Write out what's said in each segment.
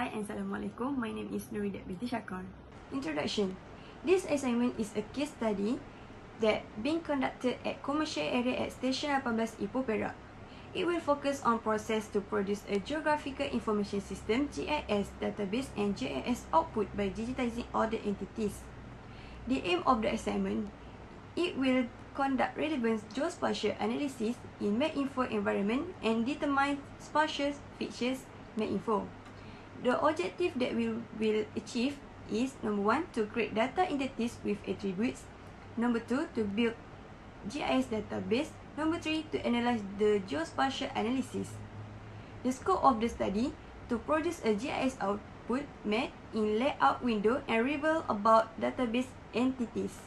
Hi and Assalamualaikum. My name is Nuridat binti Shakar. Introduction. This assignment is a case study that being conducted at commercial area at Station 18 Ipoh Perak. It will focus on process to produce a Geographical Information System (GIS) database and GIS output by digitizing all the entities. The aim of the assignment, it will conduct relevant geospatial analysis in MapInfo environment and determine spatial features MapInfo. The objective that we will achieve is number 1, to create data entities with attributes. Number 2, to build GIS database. Number 3, to analyze the geospatial analysis. The scope of the study, to produce a GIS output map in layout window and reveal about database entities.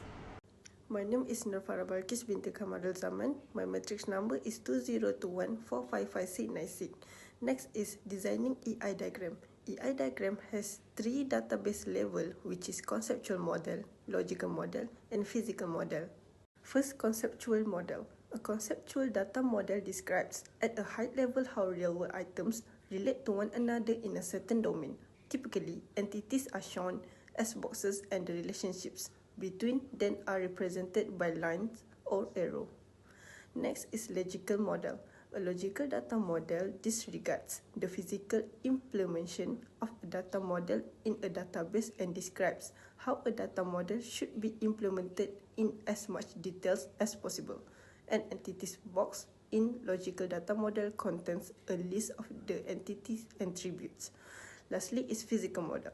My name is Nurfara Balkis binti Kamarul Zaman. My matrix number is 2021455696. Next is designing EI diagram. EI diagram has 3 database level, which is conceptual model, logical model, and physical model. First, conceptual model. A conceptual data model describes at a high level how real-world items relate to one another in a certain domain. Typically, entities are shown as boxes and the relationships between them are represented by lines or arrow. Next is logical model. A logical data model disregards the physical implementation of a data model in a database and describes how a data model should be implemented in as much details as possible. An entities box in logical data model contains a list of the entities attributes. Lastly is physical model.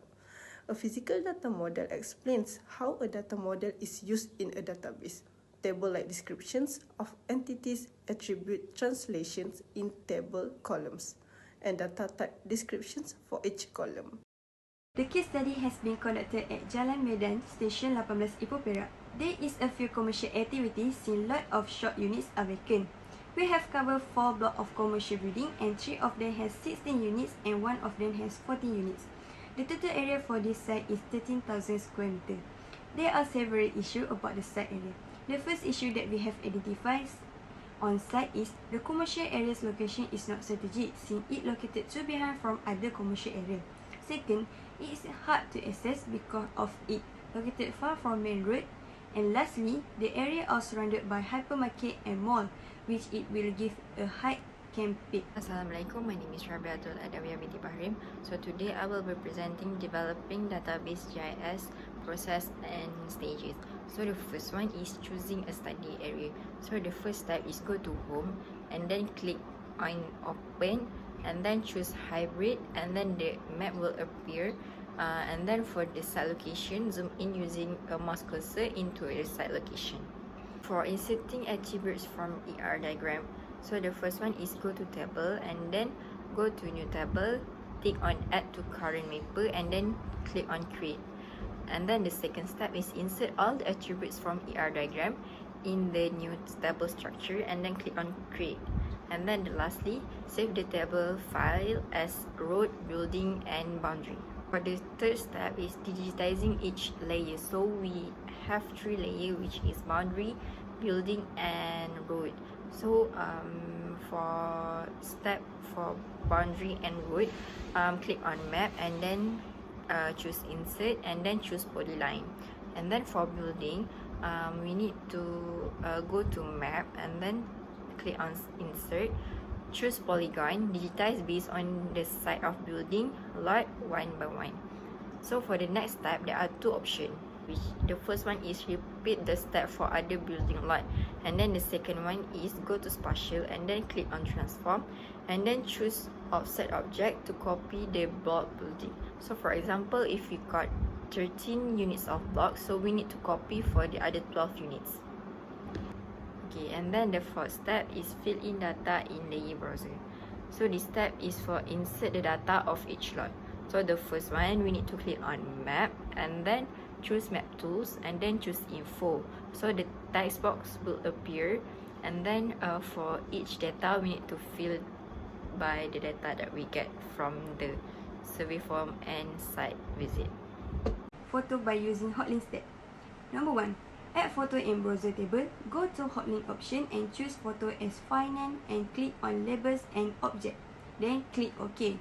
A physical data model explains how a data model is used in a database. Table-like descriptions of entities, attribute translations in table columns, and data type descriptions for each column. The case study has been conducted at Jalan Medan, Station 18 Ipoh Perak. There is a few commercial activities since lot of shop units are vacant. We have covered 4 blocks of commercial building and 3 of them has 16 units and 1 of them has 14 units. The total area for this site is 13,000 square meters. There are several issues about the site area. The first issue that we have identified on site is the commercial area's location is not strategic since it located too behind from other commercial area. Second, it is hard to access because of it located far from main road. And lastly, the area are surrounded by hypermarket and mall, which it will give a high campaign. Assalamualaikum, my name is Rabiatul Adawiyah binti Bahrim. So today I will be presenting developing database GIS process and stages. So the first one is choosing a study area. So the first step is go to home and then click on open and then choose hybrid and then the map will appear. And then for the site location, zoom in using a mouse cursor into the site location. For inserting attributes from ER diagram, so the first one is go to table and then go to new table, click on add to current mapper and then click on create. And then the second step is insert all the attributes from ER diagram in the new table structure and then click on create. And then lastly, save the table file as road, building and boundary. For the third step is digitizing each layer. So we have 3 layers, which is boundary, building and road. So for boundary and road, click on map and then choose insert and then choose polyline. And then for building, we need to go to map and then click on insert, choose polygon, digitize based on the site of building lot 1 by 1. So for the next step, there are 2 options. Which the first one is repeat the step for other building lot, and then the second one is go to spatial and then click on transform and then choose offset object to copy the block building. So for example, if we got 13 units of block, so we need to copy for the other 12 units. Okay, and then the fourth step is fill in data in layer browser. So this step is for insert the data of each lot. So the first one, we need to click on map and then choose map tools and then choose info. So the text box will appear and then for each data we need to fill by the data that we get from the survey form and site visit. Photo by using hotlink step. Number 1, add photo in browser table. Go to hotlink option and choose photo as file name and click on labels and object. Then click OK.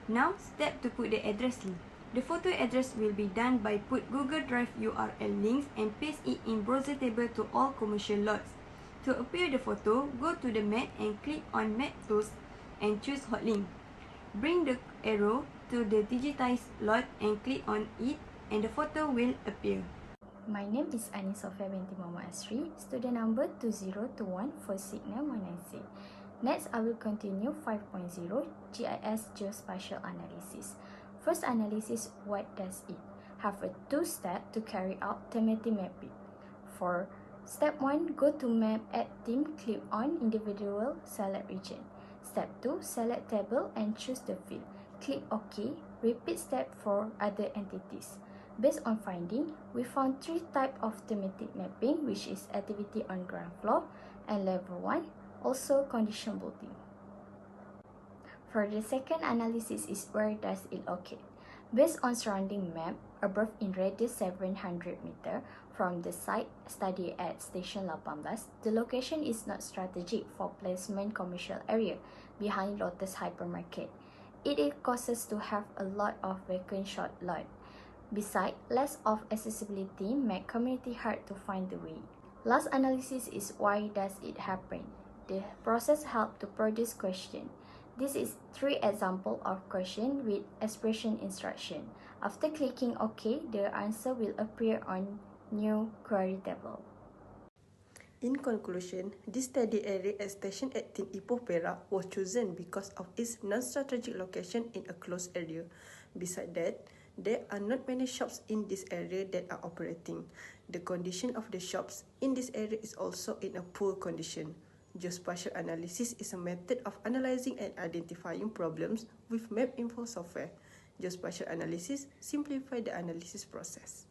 Now, step to put the address link. The photo address will be done by put Google Drive URL links and paste it in browser table to all commercial lots. To appear the photo, go to the map and click on Map Tools and choose Hotlink. Bring the arrow to the digitized lot and click on it and the photo will appear. My name is Anis Sofia binti Muhammad Asri, student number 2021 for Signal 196. Next, I will continue 5.0 GIS Geospatial Analysis. First analysis, what does it? Have a two-step to carry out thematic mapping. For step 1, go to map, add theme, click on individual, select region. Step 2, select table and choose the field. Click OK. Repeat step for other entities. Based on finding, we found 3 types of thematic mapping, which is activity on ground floor and level 1, also condition building. For the second analysis is where does it locate. Based on surrounding map, above in radius 700 meter from the site studied at Station 18, the location is not strategic for placement commercial area behind Lotus Hypermarket. It causes to have a lot of vacant short lot. Besides, less of accessibility make community hard to find the way. Last analysis is why does it happen. The process help to produce question. This is 3 example of question with expression instruction. After clicking OK, the answer will appear on new query table. In conclusion, this study area at Station 18 Ipoh Perak was chosen because of its non-strategic location in a closed area. Besides that, there are not many shops in this area that are operating. The condition of the shops in this area is also in a poor condition. Geospatial analysis is a method of analyzing and identifying problems with map info software. Geospatial analysis simplifies the analysis process.